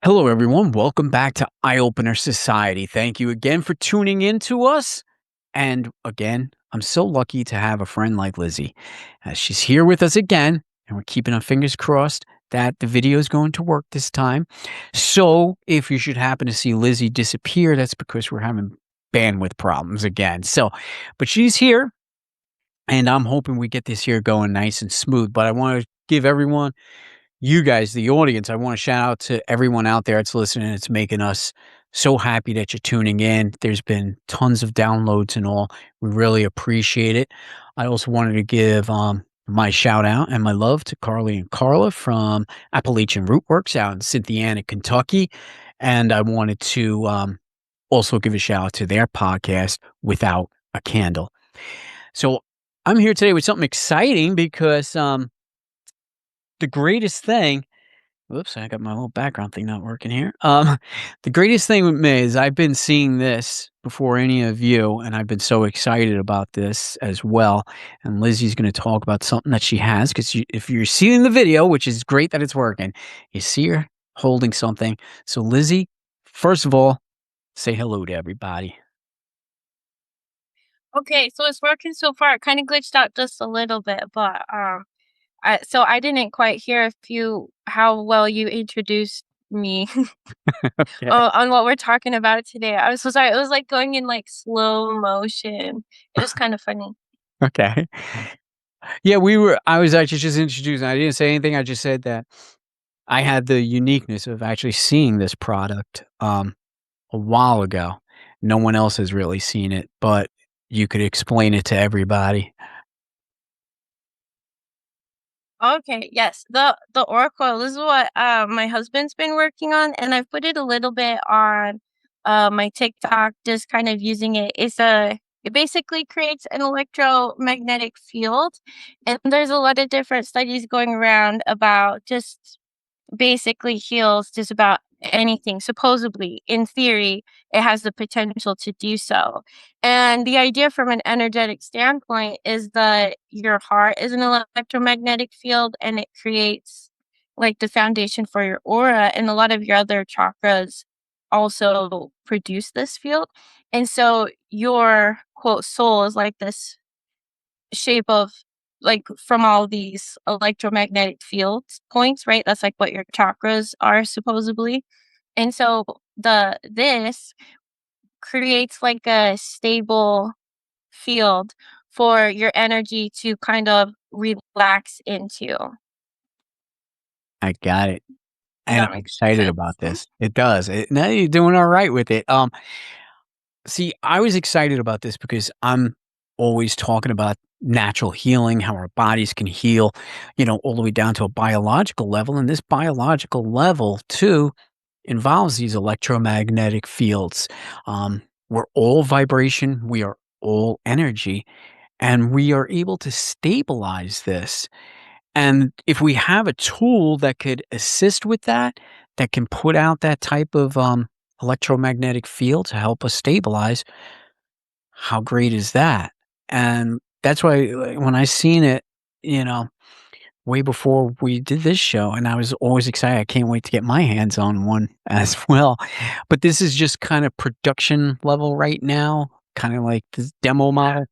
Hello, everyone. Welcome back to Eye Opener Society. Thank you again for tuning in to us. And again, I'm so lucky to have a friend like Lizzie. She's here with us again, and we're keeping our fingers crossed that the video is going to work this time. So, if you should happen to see Lizzie disappear, that's because we're having bandwidth problems again. But she's here, and I'm hoping we get this here going nice and smooth. But I want to give everyone you guys, the audience, I want to shout out to everyone out there that's listening. It's making us so happy that you're tuning in. There's been tons of downloads and all. We really appreciate it. I also wanted to give my shout out and my love to Carly and Carla from Appalachian Rootworks out in Cynthiana, Kentucky. And I wanted to also give a shout out to their podcast, Without a Candle. So I'm here today with something exciting because the greatest thing whoops, I got my little background thing not working here. The greatest thing with me is I've been seeing this before any of you, and I've been so excited about this as well. And Lizzie's going to talk about something that she has because if you're seeing the video, which is great that it's working, you see her holding something. So, Lizzie, first of all, say hello to everybody. Okay, so it's working so far. It kind of glitched out just a little bit, but I didn't quite hear how well you introduced me Okay. on what we're talking about today. I was so sorry. It was like going in like slow motion. It was kind of funny. Okay. Yeah, I was actually just introducing. I didn't say anything. I just said that I had the uniqueness of actually seeing this product a while ago. No one else has really seen it, but you could explain it to everybody. Okay, yes. The Aura Coil, this is what my husband's been working on, and I've put it a little bit on my TikTok, just kind of using it. It basically creates an electromagnetic field, and there's a lot of different studies going around about just basically heals just about anything. Supposedly, in theory, it has the potential to do so. And the idea from an energetic standpoint is that your heart is an electromagnetic field and it creates like the foundation for your aura, and a lot of your other chakras also produce this field. And so your quote soul is like this shape of like from all these electromagnetic fields points, right? That's like what your chakras are supposedly. And so this creates like a stable field for your energy to kind of relax into. I got it, If and that I'm makes excited sense. about this. It does. No, you're doing all right with it. See, I was excited about this because I'm always talking about natural healing, how our bodies can heal, all the way down to a biological level, and this biological level too involves these electromagnetic fields. We're all vibration. We are all energy. And we are able to stabilize this. And if we have a tool that could assist with that, that can put out that type of electromagnetic field to help us stabilize, how great is that? And that's why when I seen it, you know, way before we did this show, and I was always excited. I can't wait to get my hands on one as well. But this is just kind of production level right now, kind of like this demo model.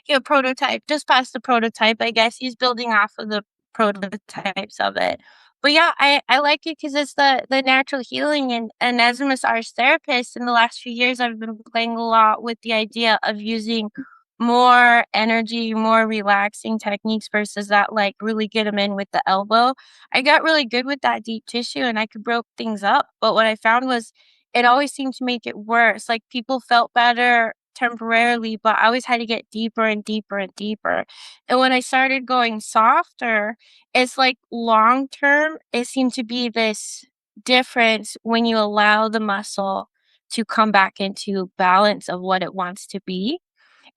Yeah, prototype, just past the prototype, I guess. He's building off of the prototypes of it. But yeah, I like it because it's the natural healing, and as a massage therapist in the last few years, I've been playing a lot with the idea of using more energy, more relaxing techniques versus that like really get them in with the elbow. I got really good with that deep tissue and I could broke things up, but what I found was it always seemed to make it worse. Like people felt better temporarily, but I always had to get deeper and deeper and deeper. And when I started going softer, it's like long term, it seemed to be this difference when you allow the muscle to come back into balance of what it wants to be.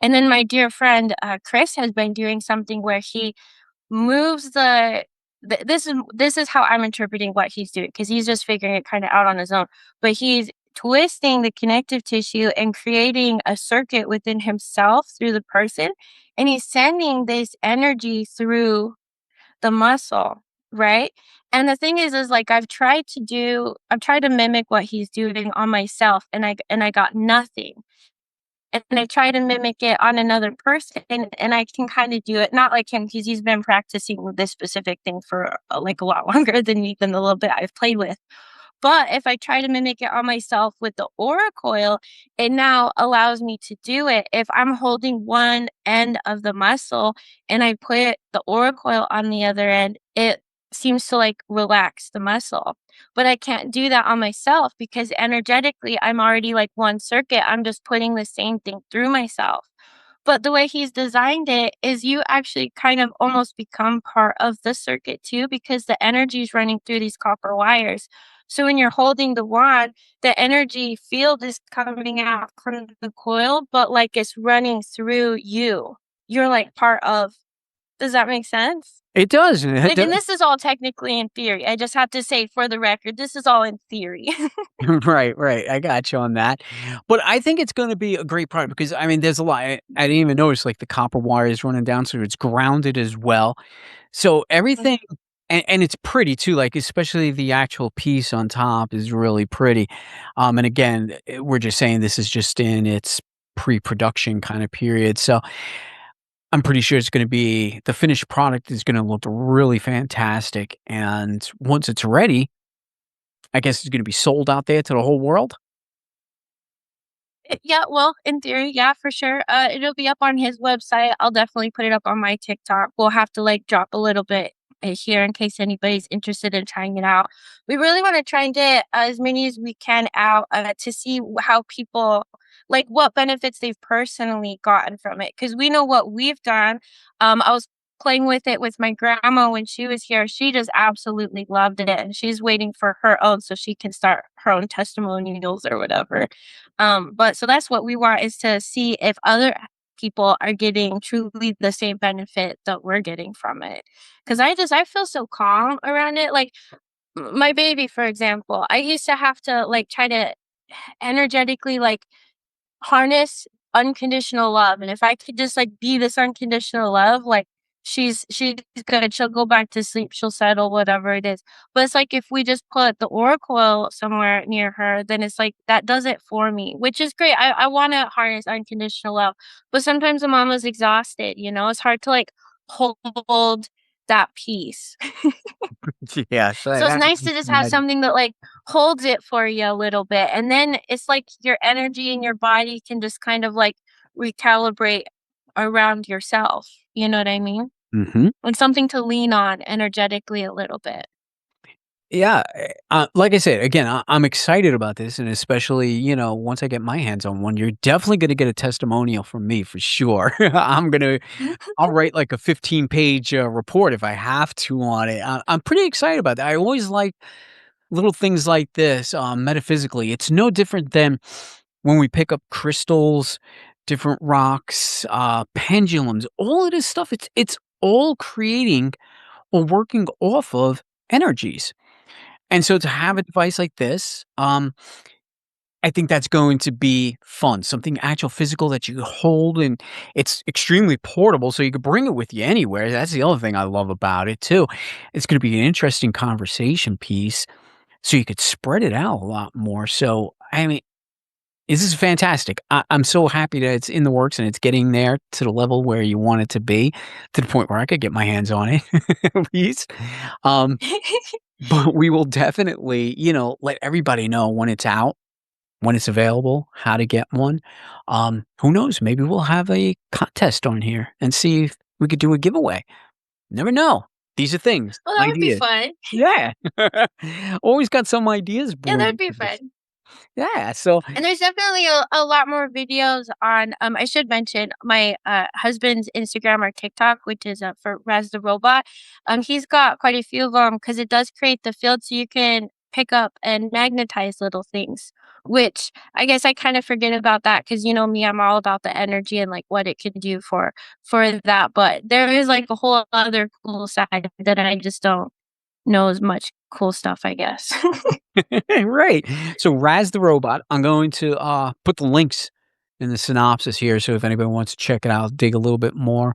And then my dear friend Chris has been doing something where he moves this is how I'm interpreting what he's doing because he's just figuring it kind of out on his own. But he's twisting the connective tissue and creating a circuit within himself through the person, and he's sending this energy through the muscle, right? And the thing is like I've tried to mimic what he's doing on myself and I got nothing. And I try to mimic it on another person and I can kind of do it. Not like him because he's been practicing with this specific thing for like a lot longer than me than the little bit I've played with. But if I try to mimic it on myself with the Aura Coil, it now allows me to do it. If I'm holding one end of the muscle and I put the Aura Coil on the other end, it seems to like relax the muscle. But I can't do that on myself because energetically I'm already like one circuit. I'm just putting the same thing through myself. But the way he's designed it is you actually kind of almost become part of the circuit too because the energy is running through these copper wires. So when you're holding the wand, the energy field is coming out from the coil, but like it's running through you. You're like part of. Does that make sense? It does, it Like, and does. this is all technically in theory. I just have to say for the record, this is all in theory. Right, right. I got you on that. But I think it's gonna be a great product because, I mean, there's a lot I didn't even notice, like, the copper wire is running down, so it's grounded as well. So everything and it's pretty too, like, especially the actual piece on top is really pretty. And again, we're just saying this is just in its pre-production kinda period, so I'm pretty sure it's gonna be the finished product is gonna look really fantastic, and once it's ready, I guess it's gonna be sold out there to the whole world? Yeah, well, in theory, yeah, for sure. It'll be up on his website. I'll definitely put it up on my TikTok. We'll have to like drop a little bit here in case anybody's interested in trying it out. We really want to try and get as many as we can out to see how people like what benefits they've personally gotten from it. Because we know what we've done. I was playing with it with my grandma when she was here. She just absolutely loved it, and she's waiting for her own so she can start her own testimonials or whatever. But so that's what we want is to see if other people are getting truly the same benefit that we're getting from it. Cause I feel so calm around it. Like my baby, for example, I used to have to like try to energetically like harness unconditional love, and if I could just, like, be this unconditional love, like, she's good, she'll go back to sleep, she'll settle, whatever it is. But it's like if we just put the Aura Coil somewhere near her, then it's like that does it for me, which is great. I wanna harness unconditional love, but sometimes the mama's exhausted, you know? It's hard to, like, hold that peace. Yeah, so So it's that nice to just have imagine. something that, like, holds it for you a little bit, and then it's like your energy and your body can just kind of, like, recalibrate around yourself, you know what I mean? Mhm. Like something to lean on energetically a little bit. Yeah, like I said, again, I'm excited about this, and especially, once I get my hands on one, you're definitely gonna get a testimonial from me for sure. I'll write like a 15-page, report if I have to on it. I'm pretty excited about that. I always like little things like this, metaphysically. It's no different than when we pick up crystals, different rocks, pendulums, all of this stuff, it's all creating or working off of energies. And so to have a device like this, I think that's going to be fun, something actual physical that you hold, and it's extremely portable, so you could bring it with you anywhere. That's the other thing I love about it too. It's gonna be an interesting conversation piece, so you could spread it out a lot more. So, I mean, this is fantastic. I'm so happy that it's in the works and it's getting there to the level where you want it to be, to the point where I could get my hands on it at least. Um, but we will definitely, let everybody know when it's out, when it's available, how to get one. Who knows? Maybe we'll have a contest on here and see if we could do a giveaway. Never know. These are things, Well, that would be ideas. fun. Yeah. Always got some ideas Yeah, brewing that'd be for this. fun. Yeah. So, And there's definitely a lot more videos on I should mention my husband's Instagram or TikTok, which is for Raz the Robot. He's got quite a few of them because it does create the field so you can pick up and magnetize little things, which I guess I kind of forget about that because you know me, I'm all about the energy and like what it can do for that. But there is like a whole other cool side that I just don't know as much cool stuff, I guess. right. So, Raz the Robot, I'm going to put the links in the synopsis here. So, if anybody wants to check it out, dig a little bit more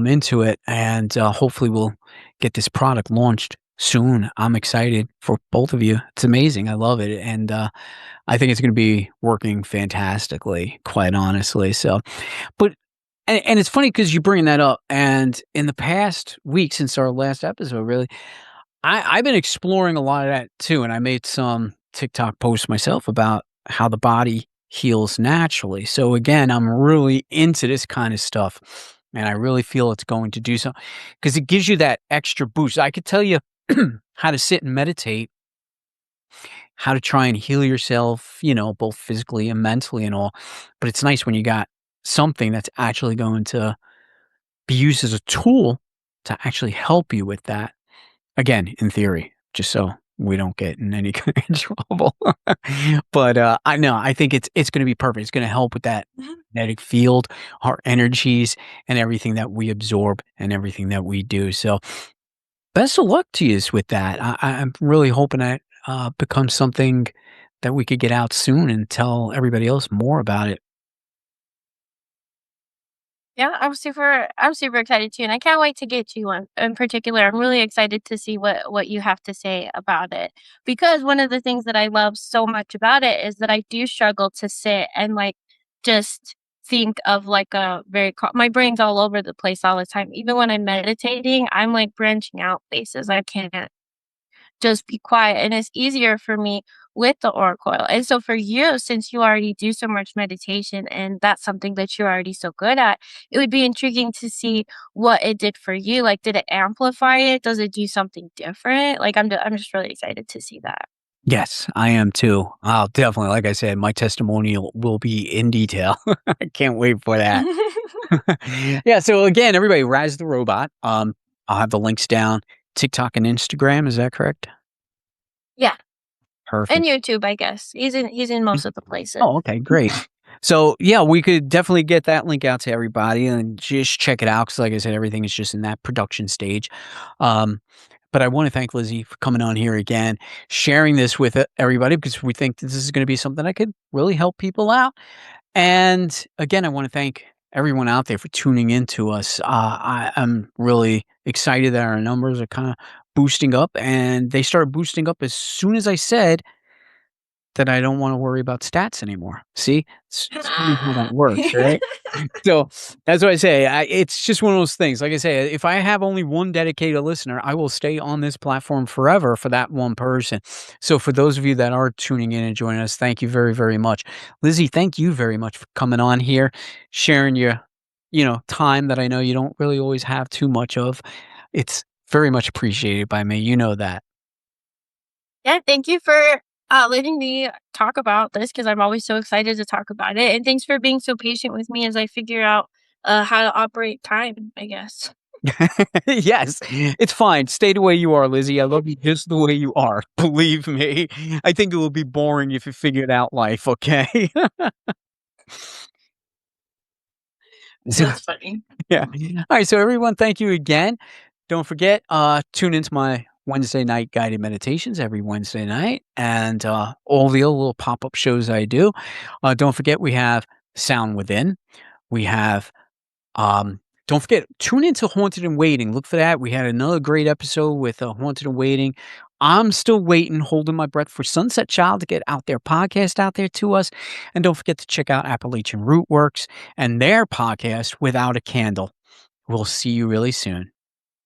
into it, and hopefully we'll get this product launched soon. I'm excited for both of you. It's amazing. I love it, and, I think it's gonna be working fantastically, quite honestly, so but and it's funny because you bring that up, and in the past week since our last episode, really, I've been exploring a lot of that too, and I made some TikTok posts myself about how the body heals naturally. So again, I'm really into this kind of stuff, and I really feel it's going to do so because it gives you that extra boost. I could tell you how to sit and meditate, how to try and heal yourself, both physically and mentally and all. But it's nice when you got something that's actually going to be used as a tool to actually help you with that. Again, in theory, just so we don't get in any kind of trouble. But, I know, I think it's gonna be perfect. It's gonna help with that magnetic field, our energies, and everything that we absorb and everything that we do. So, best of luck to yous with that. I'm really hoping that, becomes something that we could get out soon and tell everybody else more about it. Yeah, I'm super excited too, and I can't wait to get to you in particular. I'm really excited to see what you have to say about it. Because one of the things that I love so much about it is that I do struggle to sit and like just think of like a my brain's all over the place all the time. Even when I'm meditating, I'm like branching out places. I can't just be quiet, and it's easier for me with the Aura Coil. And so for you, since you already do so much meditation and that's something that you're already so good at, it would be intriguing to see what it did for you. Like, did it amplify it? Does it do something different? Like, I'm just really excited to see that. Yes, I am too. I'll definitely like I said, my testimonial will be in detail. I can't wait for that. Yeah, so again, everybody, Rise the Robot. I'll have the links down, TikTok and Instagram, is that correct? Yeah, and Perfect. YouTube, I guess. He's in most of the places. Oh, okay, great. So, yeah, we could definitely get that link out to everybody and just check it out because, like I said, everything is just in that production stage. Um, but I wanna thank Lizzie for coming on here again, sharing this with, everybody because we think this is gonna be something that could really help people out. And again, I wanna thank everyone out there for tuning in to us. I am really excited that our numbers are kinda boosting up, and they started boosting up as soon as I said that I don't wanna worry about stats anymore. See? It's funny how that works, right? So, that's what I say. It's just one of those things. Like I say, if I have only one dedicated listener, I will stay on this platform forever for that one person. So, for those of you that are tuning in and joining us, thank you very, very much. Lizzie, thank you very much for coming on here, sharing your, time that I know you don't really always have too much of. It's very much appreciated by me. You know that. Yeah, thank you for letting me talk about this because I'm always so excited to talk about it. And thanks for being so patient with me as I figure out how to operate time, I guess. Yes, it's fine. Stay the way you are, Lizzie. I love you just the way you are. Believe me. I think it will be boring if you figured out life, okay? So, That's funny. yeah. Alright, so everyone, thank you again. Don't forget, tune into my Wednesday night guided meditations every Wednesday night and, all the other little pop-up shows I do. Don't forget we have Sound Within. We have Um, don't forget, tune into Haunted and Waiting. Look for that. We had another great episode with Haunted and Waiting. I'm still waiting, holding my breath for Sunset Child to get out their podcast out there to us. And don't forget to check out Appalachian Rootworks and their podcast, Without a Candle. We'll see you really soon.